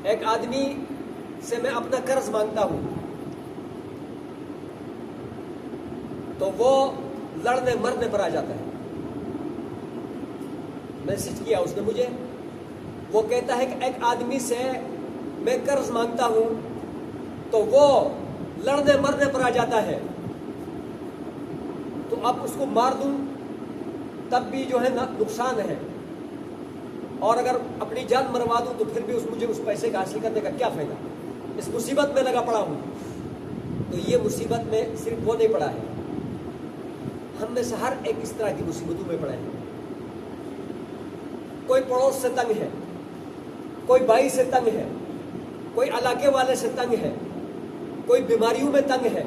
ایک آدمی سے میں اپنا قرض مانگتا ہوں تو وہ لڑنے مرنے پر آ جاتا ہے. میسج کیا اس نے مجھے، وہ کہتا ہے کہ ایک آدمی سے میں قرض مانگتا ہوں تو وہ لڑنے مرنے پر آ جاتا ہے، تو اب اس کو مار دوں تب بھی جو ہے نقصان ہے، اور اگر اپنی جان مروا دوں تو پھر بھی مجھے اس پیسے کا حاصل کرنے کا کیا فائدہ. اس مصیبت میں لگا پڑا ہوں. تو یہ مصیبت میں صرف وہ نہیں پڑا ہے، ہم میں سے ہر ایک اس طرح کی مصیبتوں میں پڑے ہیں. کوئی پڑوس سے تنگ ہے، کوئی بھائی سے تنگ ہے، کوئی علاقے والے سے تنگ ہے، کوئی بیماریوں میں تنگ ہے،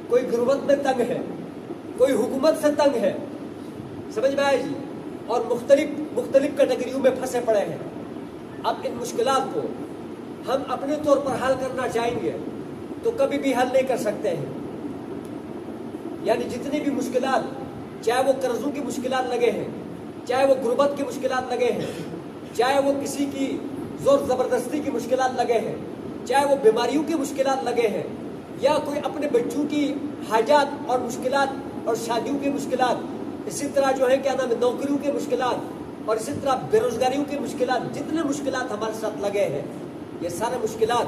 کوئی غربت میں تنگ ہے، کوئی حکومت سے تنگ ہے. سمجھ میں آئے جی؟ اور مختلف کیٹیگریوں میں پھنسے پڑے ہیں. اب ان مشکلات کو ہم اپنے طور پر حل کرنا چاہیں گے تو کبھی بھی حل نہیں کر سکتے ہیں. یعنی جتنی بھی مشکلات، چاہے وہ قرضوں کی مشکلات لگے ہیں، چاہے وہ غربت کی مشکلات لگے ہیں، چاہے وہ کسی کی زور زبردستی کی مشکلات لگے ہیں، چاہے وہ بیماریوں کی مشکلات لگے ہیں، یا کوئی اپنے بچوں کی حاجات اور مشکلات اور شادیوں کی مشکلات، اسی طرح جو ہے کیا نام ہے نوکریوں کی مشکلات، اور اسی طرح بے روزگاریوں کی مشکلات، جتنے مشکلات ہمارے ساتھ لگے ہیں، یہ سارے مشکلات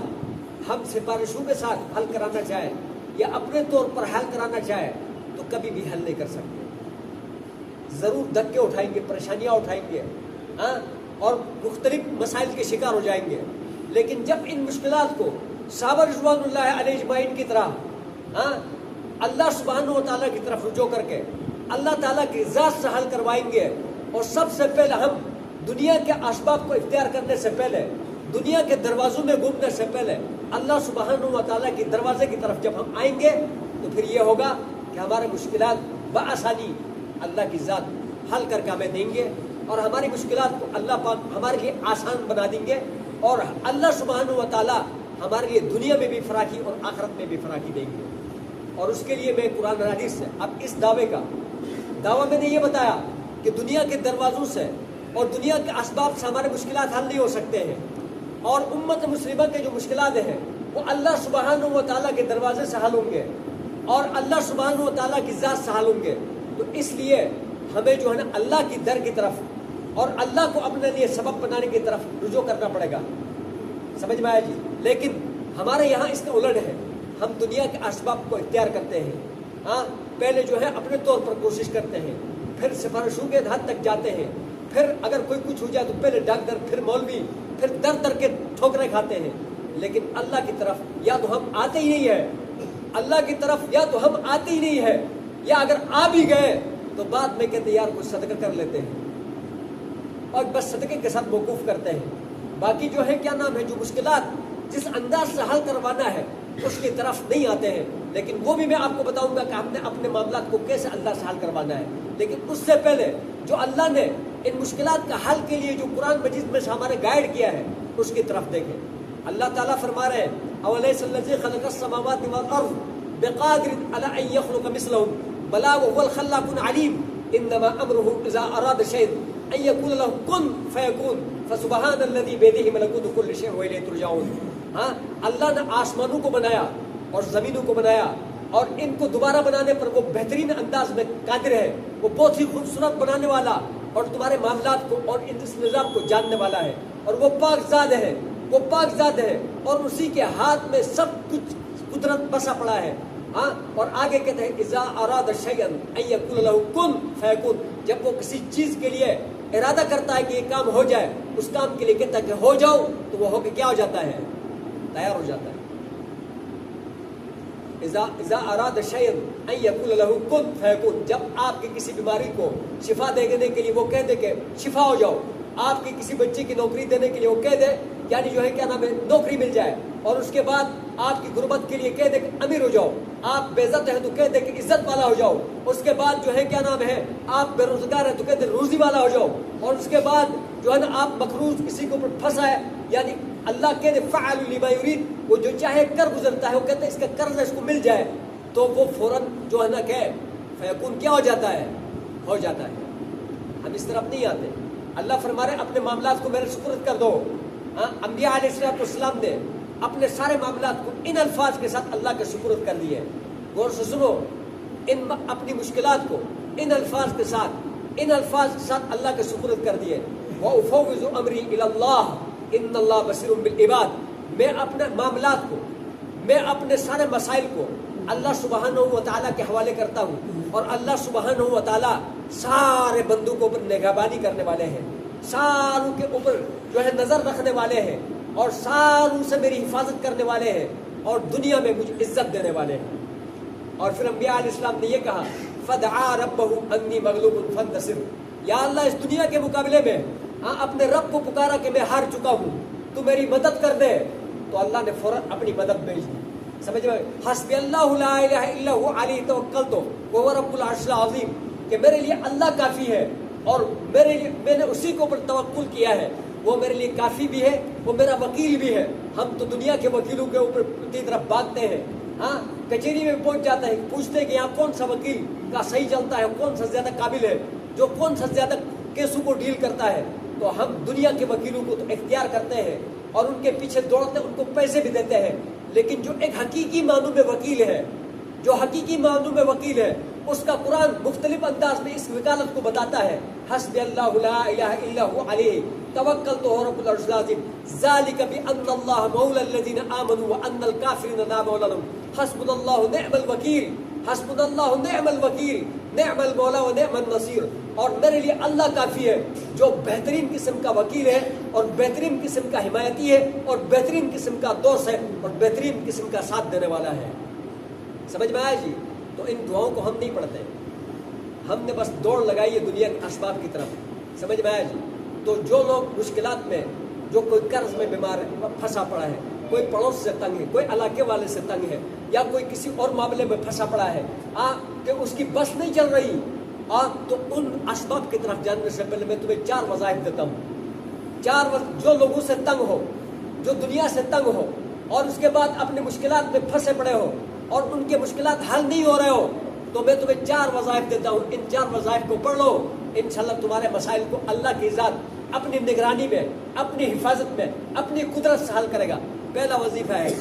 ہم سفارشوں کے ساتھ حل کرانا چاہیں یا اپنے طور پر حل کرانا چاہیں تو کبھی بھی حل نہیں کر سکتے. ضرور دھکے اٹھائیں گے، پریشانیاں اٹھائیں گے، اور مختلف مسائل کے شکار ہو جائیں گے. لیکن جب ان مشکلات کو صحابہ رضوان اللہ علیہ اجمعین کی طرح اللہ سبحانہ و تعالیٰ کی طرف رجوع کر کے اللہ تعالیٰ کی ذات سے حل کروائیں گے، اور سب سے پہلے ہم دنیا کے اسباب کو اختیار کرنے سے پہلے، دنیا کے دروازوں میں گھومنے سے پہلے اللہ سبحانہ و تعالیٰ کی دروازے کی طرف جب ہم آئیں گے تو پھر یہ ہوگا کہ ہمارے مشکلات بآسانی اللہ کی ذات حل کر کے ہمیں دیں گے، اور ہماری مشکلات کو اللہ پاک ہمارے لیے آسان بنا دیں گے، اور اللہ سبحانہ و تعالیٰ ہمارے لیے دنیا میں بھی فراخی اور آخرت میں بھی فراخی دیں گے. اور اس کے لیے میں قرآن و حدیث سے اب اس دعویٰ میں نے یہ بتایا کہ دنیا کے دروازوں سے اور دنیا کے اسباب سے ہمارے مشکلات حل نہیں ہو سکتے ہیں، اور امت مسلمہ کے جو مشکلات ہیں وہ اللہ سبحانہ و تعالیٰ کے دروازے سے حل ہوں گے اور اللہ سبحانہ و تعالیٰ کی ذات سے حل ہوں گے. تو اس لیے ہمیں جو ہے نا اللہ کی در کی طرف اور اللہ کو اپنے لیے سبب بنانے کی طرف رجوع کرنا پڑے گا. سمجھ میں آیا جی؟ لیکن ہمارے یہاں اس کا الٹ ہے، ہم دنیا کے اسباب کو اختیار کرتے ہیں. پہلے جو ہے اپنے طور پر کوشش کرتے ہیں، پھر سفارشوں کے حد تک جاتے ہیں، پھر اگر کوئی کچھ ہو جائے تو پہلے ڈاکٹر، پھر مولوی، پھر در کے ٹھوکریں کھاتے ہیں. لیکن اللہ کی طرف یا تو ہم آتے ہی نہیں ہے، اللہ کی طرف یا تو ہم آتے ہی نہیں ہے، یا اگر آ بھی گئے تو بعد میں کہتے یار کچھ صدقہ کر لیتے ہیں اور بس صدقے کے ساتھ موقوف کرتے ہیں. باقی جو ہے کیا نام ہے جو مشکلات جس انداز سے حل کروانا ہے اس کی طرف نہیں آتے ہیں. لیکن وہ بھی میں آپ کو بتاؤں گا کہ ہم نے اپنے معاملات کو کیسے اللہ سے حل کروانا ہے. لیکن اس سے پہلے جو اللہ نے ان مشکلات کا حل کے لیے جو قرآن مجید میں سے ہمارے گائیڈ کیا ہے اس کی طرف دیکھیں. اللہ تعالیٰ فرما رہے ہیں اولیس الذی خلق السماوات والارض بقادر علی ان یخلق مثلهم بلا وهو الخلاق العلیم انما امره اذا اراد شیئا ان یقول له کن فیکون فسبحان الذی بیدہ ملکوت کل شیء والیہ ترجعون. اللہ نے آسمانوں کو بنایا اور زمینوں کو بنایا، اور ان کو دوبارہ بنانے پر وہ بہترین انداز میں قادر ہے. وہ بہت ہی خوبصورت بنانے والا اور تمہارے معاملات کو اور اس نظام کو جاننے والا ہے، اور وہ پاک ذات ہے، وہ پاک ذات ہے، اور اسی کے ہاتھ میں سب کچھ قدرت بسا پڑا ہے. اور آگے کہتے ہیں اذا اراد شیئا ان یقول له کن فیکون. جب وہ کسی چیز کے لیے ارادہ کرتا ہے کہ یہ کام ہو جائے، اس کام کے لیے کہتا ہے کہ ہو جاؤ، تو وہ ہو کے کیا ہو جاتا ہے؟ تیار ہو جاتا ہے. اذا اراد شیئا ان یقول له کن فیکون. جب آپ کی کسی بیماری کو شفا دینے کے لیے وہ کہہ دے کہ شفا ہو جاؤ، آپ کی کسی بچے کی نوکری دینے کے لیے وہ کہہ دے یعنی جو ہے کیا نام ہے نوکری مل جائے، اور اس کے بعد آپ کی غربت کے لیے کہہ دے کہ امیر ہو جاؤ، آپ بے عزت ہیں تو کہہ دے کہ عزت والا ہو جاؤ، اس کے بعد جو ہے کیا نام ہے آپ بے روزگار ہیں تو کہہ دے روزی والا ہو جاؤ، اور اس کے بعد جو ہے نا آپ مقروض کسی کے اوپر پھنسا ہے یعنی اللہ کہہ دے فعل لما یرید، وہ جو چاہے کر گزرتا ہے، وہ کہتے ہیں اس کا قرض اس کو مل جائے، تو وہ فوراً جو ہے نا کہ فیکون کیا ہو جاتا ہے؟ ہو جاتا ہے. ہم اس طرف نہیں آتے. اللہ فرما رہے اپنے معاملات کو میرے سپرد کر دو، انبیاء علیہ السلام نے اپنے سارے معاملات کو ان الفاظ کے ساتھ اللہ کے سپرد کر دیے. غور سے سنو، اپنی مشکلات کو ان الفاظ کے ساتھ اللہ کے سپرد کر دیے. وَأُفَوِّضُ أَمْرِي إِلَى اللَّهِ إِنَّ اللَّهَ بَصِيرٌ بِالْعِبَادِ. میں اپنے معاملات کو، میں اپنے سارے مسائل کو اللہ سبحانہ و تعالیٰ کے حوالے کرتا ہوں، اور اللہ سبحانہ و تعالیٰ سارے بندوں کو اوپر نگہبانی کرنے والے ہیں، ساروں کے اوپر جو ہے نظر رکھنے والے ہیں، اور ساروں سے میری حفاظت کرنے والے ہیں، اور دنیا میں مجھے عزت دینے والے ہیں. اور پھر انبیاء علیہ السلام نے یہ کہا فَدَعَا رَبَّهُ أَنِّي مَغْلُوبٌ فَانْتَصِرْ. یا اللہ اس دنیا کے مقابلے میں اپنے رب کو پکارا کہ میں ہار چکا ہوں، تو میری مدد کر دے. تو اللہ نے فوراً اپنی مدد بھیج دی. سمجھ میں حسبی اللہ لا الہ الا هو علیہ توکلت وهو رب العرش العظیم، کہ میرے لیے اللہ کافی ہے، اور میں نے اسی کے اوپر توکل کیا ہے، وہ میرے لیے کافی بھی ہے، وہ میرا وکیل بھی ہے. ہم تو دنیا کے وکیلوں کے اوپر کی طرف بھاگتے ہیں. کچہری میں پہنچ جاتا ہے، پوچھتے ہیں کہ یہاں کون سا وکیل کا صحیح چلتا ہے، کون سا زیادہ قابل ہے، جو کون سا زیادہ کیسوں کو ڈیل کرتا ہے. تو ہم دنیا کے وکیلوں کو تو اختیار کرتے ہیں اور ان کے پیچھے دوڑتے ہیں، ان کو پیسے بھی دیتے ہیں. لیکن جو ایک حقیقی معنوں میں وکیل ہے، جو حقیقی معنوں میں وکیل ہے، اس کا قرآن مختلف انداز میں اس وکالت کو بتاتا ہے. حسبی اللہ لا الہ الا هو علیہ توکلت وهو رب العرش العظیم ذلک بان اللہ مولی الذین آمنوا وان الکافرین لا مولی لهم حسبنا اللہ نعم الوکیل حسبنا اللہ نعم الوکیل نعم المولا و نعم النصیر. اور میرے لیے اللہ کافی ہے، جو بہترین قسم کا وکیل ہے، اور بہترین قسم کا حمایتی ہے، اور بہترین قسم کا دوست ہے، اور بہترین قسم کا ساتھ دینے والا ہے. سمجھ میں آیا جی؟ تو ان دعاؤں کو ہم نہیں پڑھتے، ہم نے بس دوڑ لگائی ہے دنیا کے اسباب کی طرف. سمجھ میں آیا جی؟ تو جو لوگ مشکلات میں، جو کوئی قرض میں بیمار ہے، پھنسا پڑا ہے، کوئی پڑوس سے تنگ ہے، کوئی علاقے والے سے تنگ ہے، یا کوئی کسی اور معاملے میں پھنسا پڑا ہے کہ اس کی بس نہیں چل رہی، تو ان اسباب کی طرف جانے سے پہلے میں تمہیں 4 وظائف دیتا ہوں. جو لوگوں سے تنگ ہو، جو دنیا سے تنگ ہو، اور اس کے بعد اپنے مشکلات میں پھنسے پڑے ہو، اور ان کے مشکلات حل نہیں ہو رہے ہو، تو میں تمہیں 4 وظائف دیتا ہوں. ان 4 وظائف کو پڑھ لو، انشاءاللہ تمہارے مسائل کو اللہ کی ذات اپنی نگرانی میں، اپنی حفاظت میں، اپنی قدرت سے حل کرے گا. پہلا وظیفہ ہے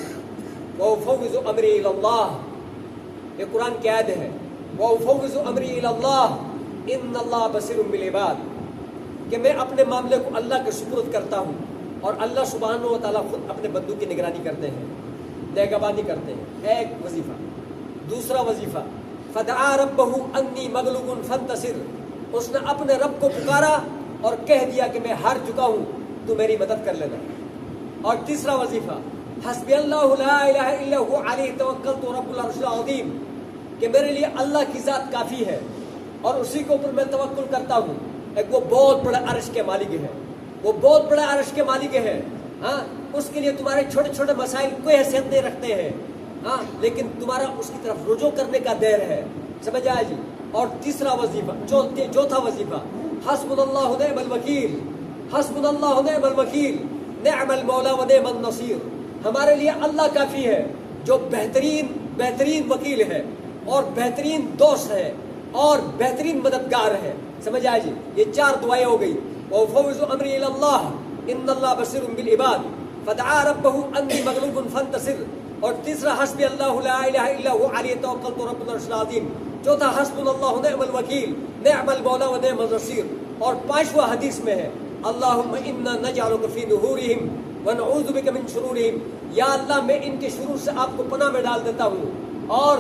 وَأُفَوِّضُ أَمْرِي إِلَى اللَّهِ. یہ قرآن کی آیت ہے، وَأُفَوِّضُ أَمْرِي إِلَى اللَّهِ إِنَّ اللَّهَ بَصِيرٌ بِالْعِبَادِ. کہ میں اپنے معاملے کو اللہ کے سپرد کرتا ہوں، اور اللہ سبحانہ و تعالیٰ خود اپنے بندوں کی نگرانی کرتے ہیں، نگہبانی کرتے ہیں. ایک وظیفہ. دوسرا وظیفہ فَدَعَا رَبَّهُ أَنِّي مَغْلُوبٌ فَانْتَصِرْ. اس نے اپنے رب کو پکارا اور کہہ دیا کہ میں ہار چکا ہوں، تو میری مدد کر لینا. اور تیسرا وظیفہ حسبی اللہ لا الہ الا هو علیہ توکلت رب العرش العظیم، کہ میرے لیے اللہ کی ذات کافی ہے، اور اسی کے اوپر میں توکل کرتا ہوں. ایک وہ بہت بڑے عرش کے مالک ہے، وہ بہت بڑے عرش کے مالک ہے. اس کے لیے تمہارے چھوٹے چھوٹے مسائل کوئی حیثیت نہیں رکھتے ہیں، لیکن تمہارا اس کی طرف رجوع کرنے کا دیر ہے. سمجھ آیا جی؟ اور تیسرا وظیفہ، چوتھا وظیفہ حسبنا اللہ نعم الوکیل حسبنا اللہ نعم الوکیل نعم المولا و نعم النصیر. ہمارے لیے اللہ کافی ہے، جو بہترین وکیل ہے، اور بہترین دوست ہے، اور بہترین مددگار ہے. سمجھ آئے جی؟ یہ 4 دعائیں ہو گئی. وَأُفَوِّضُ أَمْرِي إِلَى اللَّهِ إِنَّ اللَّهَ بَصِيرٌ بِالْعِبَادِ فَدَعَا رَبَّهُ أَنِّي مَغْلُوبٌ فَانْتَصِرْ. اور تیسرا حسبی اللہ لا الہ الا هو علیہ توکلت رب العرش العظیم. چوتھا حسبنا اللہ نعم الوکیل نعم المولا و نعم النصیر. اور 5واں حدیث میں ہے اللہم انا نجعلک فی نحورہم ونعوذ بک من شرورہم. یا اللہ میں ان کے شرور سے آپ کو پناہ میں ڈال دیتا ہوں. اور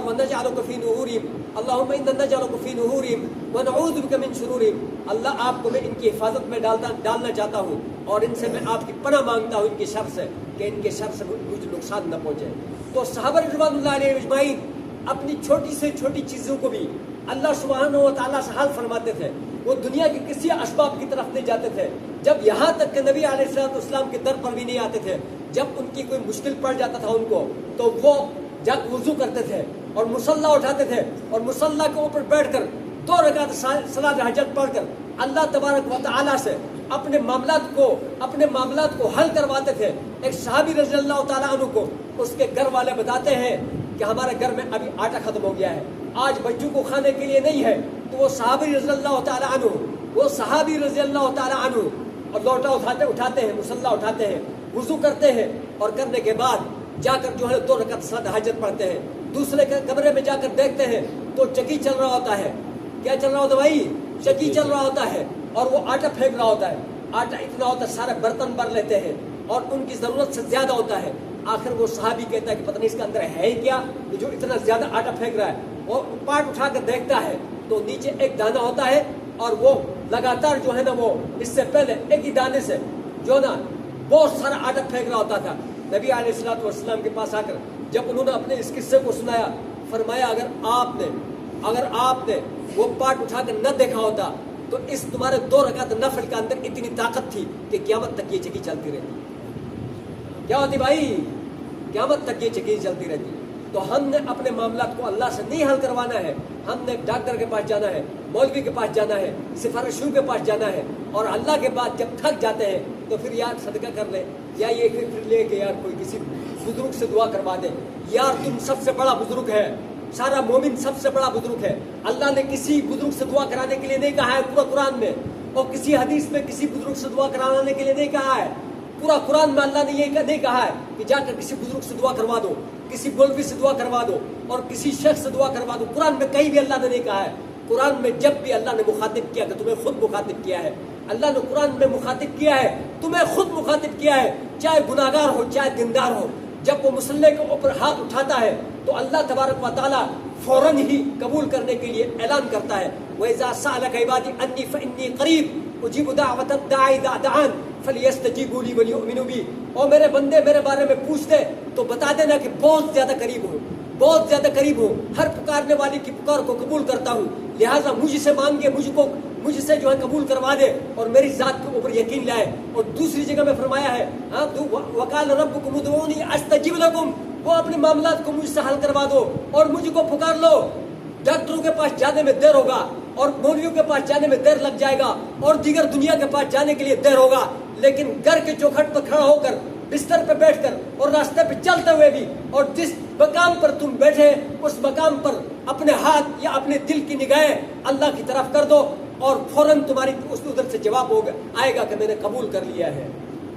ونجعلک فی نحورہم اللہم انا نجعلک فی نحورہم ونعوذ بک من شرورہم. اللہ آپ کو میں ان کی حفاظت میں ڈالنا چاہتا ہوں، اور ان سے میں آپ کی پناہ مانگتا ہوں ان کے شر سے، کہ ان کے شر سے مجھے نقصان نہ پہنچے. تو صحابہ رضوان اللہ علیہ اجمعین اپنی چھوٹی سے چھوٹی چیزوں کو بھی اللہ سبحانہ و تعالیٰ سے حل فرماتے تھے. وہ دنیا کے کسی اسباب کی طرف نہیں جاتے تھے، جب یہاں تک کہ نبی علیہ السلام کے در پر بھی نہیں آتے تھے. جب ان کی کوئی مشکل پڑ جاتا تھا ان کو، تو وہ جب وضو کرتے تھے اور مصلی اٹھاتے تھے، اور مصلی کے اوپر بیٹھ کر 2 رکعت صلاۃ حاجت پڑھ کر اللہ تبارک و تعالیٰ سے اپنے معاملات کو حل کرواتے تھے. ایک صحابی رضی اللہ تعالیٰ عنہ کو اس کے گھر والے بتاتے ہیں کہ ہمارے گھر میں ابھی آٹا ختم ہو گیا ہے، آج بچوں کو کھانے کے لیے نہیں ہے. تو وہ صحابی رضی اللہ تعالیٰ عنہ اور لوٹا اٹھاتے ہیں، مصلا اٹھاتے ہیں، وضو کرتے ہیں، اور کرنے کے بعد جا کر جو ہے 2 رکعت صلاۃ حاجت پڑھتے ہیں. دوسرے کمرے میں جا کر دیکھتے ہیں تو چکی چل رہا ہوتا ہے. کیا چل رہا ہوتا ہے بھائی؟ چکی چل رہا ہوتا ہے، اور وہ آٹا پھینک رہا ہوتا ہے. آٹا اتنا ہوتا ہے سارے برتن بھر لیتے ہیں، اور ان کی ضرورت سے زیادہ ہوتا ہے. آخر وہ صحابی کہتا ہے کہ پتہ نہیں اس کے اندر ہے ہی کیا جو اتنا زیادہ آٹا پھینک رہا ہے. اور پاٹ اٹھا کر دیکھتا ہے تو نیچے ایک دانہ ہوتا ہے، اور وہ لگاتار جو ہے نا وہ اس سے پہلے ایک ہی دانے سے جو نا بہت سارا آٹا پھینک رہا ہوتا تھا. نبی علیہ الصلوۃ والسلام کے پاس آ کر جب انہوں نے اپنے اس قصے کو سنایا، فرمایا اگر آپ نے وہ پاٹ اٹھا کر نہ دیکھا ہوتا تو اس تمہارے 2 رکعت نفل کے اندر اتنی طاقت تھی کہ قیامت تک یہ چکی چلتی رہتی. کیا ہوتی بھائی؟ قیامت تک یہ چکی چلتی رہتی. تو ہم نے اپنے معاملات کو اللہ سے نہیں حل کروانا ہے، ہم نے ڈاکٹر کے پاس جانا ہے، مولوی کے پاس جانا ہے، سفارشیوں کے پاس جانا ہے. اور اللہ کے بعد جب تھک جاتے ہیں تو پھر یار صدقہ کر لے، یا یہ پھر لے کے یار کوئی کسی بزرگ سے دعا کروا دے. یار تم سب سے بڑا بزرگ ہے، سارا مومن سب سے بڑا بزرگ ہے. اللہ نے کسی بزرگ سے دعا کرانے کے لیے نہیں کہا ہے پورا قرآن میں، اور کسی حدیث میں کسی بزرگ سے دعا کرانے کے لیے نہیں کہا ہے. پورا قرآن میں اللہ نے یہ نہیں کہا ہے کہ جا کر کسی بزرگ سے دعا کروا دو، کسی مولوی سے دعا کروا دو، اور کسی شخص سے دعا کروا دو. قرآن میں کہیں بھی اللہ نے نہیں کہا ہے. قرآن میں جب بھی اللہ نے مخاطب کیا کہ تمہیں خود مخاطب کیا ہے. اللہ نے قرآن میں مخاطب کیا ہے، تمہیں خود مخاطب کیا ہے، چاہے گناہگار ہو چاہے دیندار ہو. جب وہ مصلی کے اوپر ہاتھ اٹھاتا ہے تو اللہ تبارک و تعالیٰ فوراً ہی قبول کرنے کے لیے اعلان کرتا ہے. وَإِذَا سَأَلَكَ عِبَادِي عَنِّي فَإِنِّي قَرِيبٌ أُجِيبُ دَعْوَةَ الدَّاعِ إِذَا دَعَانِ فَلْيَسْتَجِيبُوا لِي وَلْيُؤْمِنُوا بِي. اور میرے بندے میرے بارے میں پوچھتے تو بتا دینا کہ بہت زیادہ قریب ہوں، بہت زیادہ قریب ہوں، ہر پکارنے والی کی پکار کو قبول کرتا ہوں. لہٰذا مجھ سے مانگے، مجھ سے جو ہے قبول کروا دے اور میری ذات کے اوپر یقین لائے. اور دوسری جگہ میں فرمایا ہے وَقَالَ رَبُّكُمُ ادْعُونِي أَسْتَجِبْ لَكُمْ. وہ اپنے معاملات کو مجھ سے حل کروا دو اور مجھ کو پکار لو. ڈاکٹروں کے پاس جانے میں دیر ہوگا، اور مولویوں کے پاس جانے میں دیر لگ جائے گا، اور دیگر دنیا کے پاس جانے کے لیے دیر ہوگا. لیکن گھر کے چوکھٹ پر کھڑا ہو کر، بستر پہ بیٹھ کر، اور راستے پہ چلتے ہوئے بھی، اور جس مقام پر تم بیٹھے اس مقام پر اپنے ہاتھ یا اپنے دل کی نگاہیں اللہ کی طرف کر دو، اور فوراً تمہاری اس ادھر سے جواب آئے گا کہ میں نے قبول کر لیا ہے.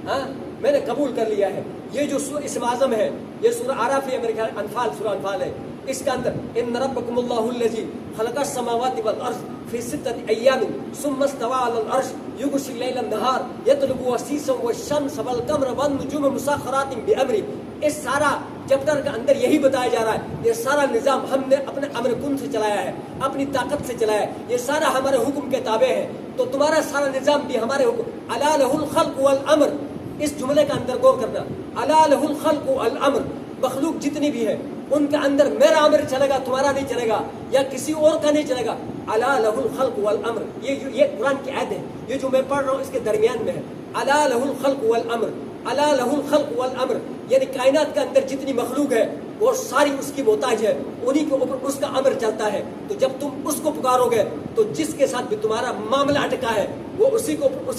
ہاں میں نے قبول کر لیا ہے. یہ جو اسم اعظم ہے یہ سورہ اعراف ہے، میرے خیال سورہ انفال ہے. اس کے اندر ان ربکم اللہ الذی خلق السماوات والارض فی 6 ایام ثم استوى على العرش یغشی اللیل النہار یطلبه حثیثا والشمس والقمر والنجوم مسخرات بامرہ. اس سارا چیپٹر کے اندر یہی بتایا جا رہا ہے یہ سارا نظام ہم نے اپنے امر کن سے چلایا ہے، اپنی طاقت سے چلایا ہے. یہ سارا ہمارے حکم کے تابع ہے. تو تمہارا سارا نظام بھی ہمارے حکم. الا لہ الخلق والامر. اس جملے کا اندر غور کرنا. الا لہ الخلق والامر. مخلوق جتنی بھی ہے ان کے اندر میرا امر چلے گا، تمہارا نہیں چلے گا، یا کسی اور کا نہیں چلے گا. الا لہ الخلق والامر. یہ قرآن کی آیت ہے، یہ جو میں پڑھ رہا ہوں اس کے درمیان میں ہے. الا لہ الخلق والامر. الا لہ الخلق والامر یعنی کائنات کے اندر جتنی مخلوق ہے وہ ساری اس کی محتاج ہے، انہی کے اوپر اس کا امر چلتا ہے. تو جب تم اس کو پکارو گے تو جس کے ساتھ بھی تمہارا معاملہ اٹکا ہے وہ اسی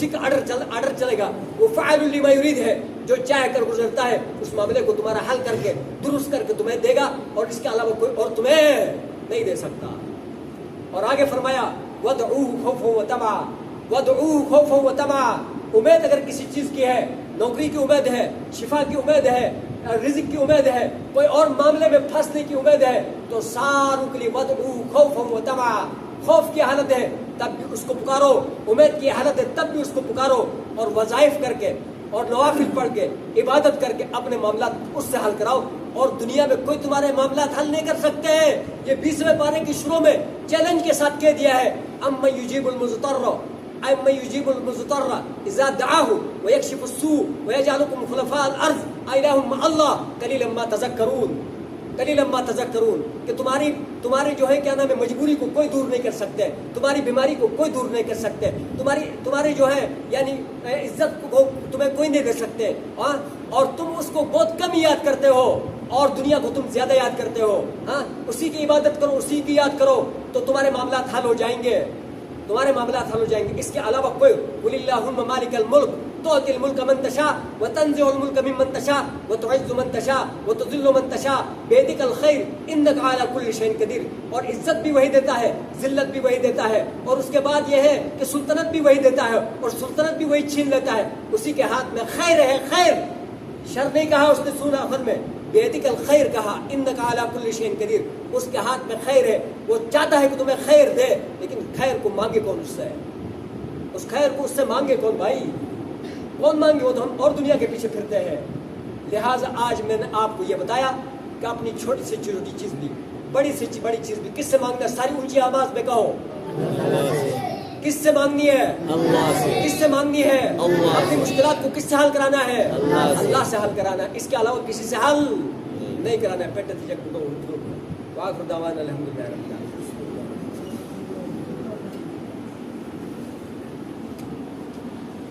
کا آرڈر چلے گا. وہ فاعل لما یرید ہے، جو چاہ کر گزرتا ہے اس معاملے کو تمہارا حل کر کے درست کر کے تمہیں دے گا، اور اس کے علاوہ کوئی اور تمہیں نہیں دے سکتا. اور آگے فرمایا وَادْعُوهُ خَوْفًا وَطَمَعًا. وَادْعُوهُ خَوْفًا وَطَمَعًا. امید اگر کسی چیز کی ہے، نوکری کی امید ہے، شفا کی امید ہے، رزق کی امید ہے، کوئی اور معاملے میں پھنسنے کی امید ہے، تو ساروں کے لیے وَادْعُوهُ خَوْفًا وَطَمَعًا. خوف کی حالت ہے تب بھی اس کو پکارو، امید کی حالت ہے تب بھی اس کو پکارو، اور وظائف کر کے اور نوافل پڑھ کے عبادت کر کے اپنے معاملات اس سے حل کراؤ. اور دنیا میں کوئی تمہارے معاملات حل نہیں کر سکتے ہیں. یہ 20ویں پارے کی شروع میں چیلنج کے ساتھ کہہ دیا ہے اَمَّن يُجِيبُ الْمُضْطَرَّ أَمَّن يُجِيبُ الْمُضْطَرَّ إِذَا دَعَاهُ وَيَكْشِفُ السُّوءَ وَيَجْعَلُكُمْ خُلَفَاءَ الْأَرْضِ أَإِلَٰهٌ مَّعَ اللَّهِ قَلِيلًا مَّا تَذَكَّرُونَ. قلیلاً ما تذکرون. کہ تمہاری جو ہے کیا نام ہے مجبوری کو کوئی دور نہیں کر سکتے، تمہاری بیماری کو کوئی دور نہیں کر سکتے، تمہاری جو ہے یعنی عزت کو تمہیں کوئی نہیں دے سکتے. اور تم اس کو بہت کم یاد کرتے ہو اور دنیا کو تم زیادہ یاد کرتے ہو. اسی کی عبادت کرو، اسی کی یاد کرو تو تمہارے معاملات حل ہو جائیں گے، تمہارے معاملات حل ہو جائیں گے. اس کے علاوہ کوئی قُلِ اللَّهُمَّ مَالِكَ الْمُلْكِ تؤتی الملک من تشاء وتنزع الملک ممن تشاء وتعز من تشاء وتذل من تشاء بیدک الخیر انک علی کل شیء قدیر. اور عزت بھی وہی دیتا ہے, ذلت بھی وہی دیتا ہے, اور اس کے بعد یہ ہے کہ سلطنت بھی وہی دیتا ہے اور سلطنت بھی وہی چھین لیتا ہے. اسی کے ہاتھ میں خیر ہے, خیر. شر نہیں کہا اس نے سورہ نحل میں, بیدک الخیر کہا, انک علی کل شیء قدیر. اس کے ہاتھ میں خیر ہے, وہ چاہتا ہے کہ تمہیں خیر دے, لیکن خیر کو مانگے کون اس سے؟ اس خیر کو اس سے مانگے کون بھائی؟ کون مانگے؟ وہ تو ہم اور دنیا کے پیچھے پھرتے ہیں. لہٰذا آج میں نے آپ کو یہ بتایا کہ اپنی چھوٹی سے چھوٹی چیز بھی, بڑی سے بڑی چیز بھی کس سے مانگنا ہے؟ ساری اونچی آواز میں کہو, کس سے مانگنی ہے؟ اللہ سے. کس سے مانگنی ہے؟ اللہ. اپنی مشکلات کو کس سے حل کرانا ہے؟ اللہ سے حل کرانا ہے. اس کے علاوہ کسی سے حل نہیں کرانا ہے. پیٹ تجک کو واخر دعوانا الحمدللہ رب العالمین.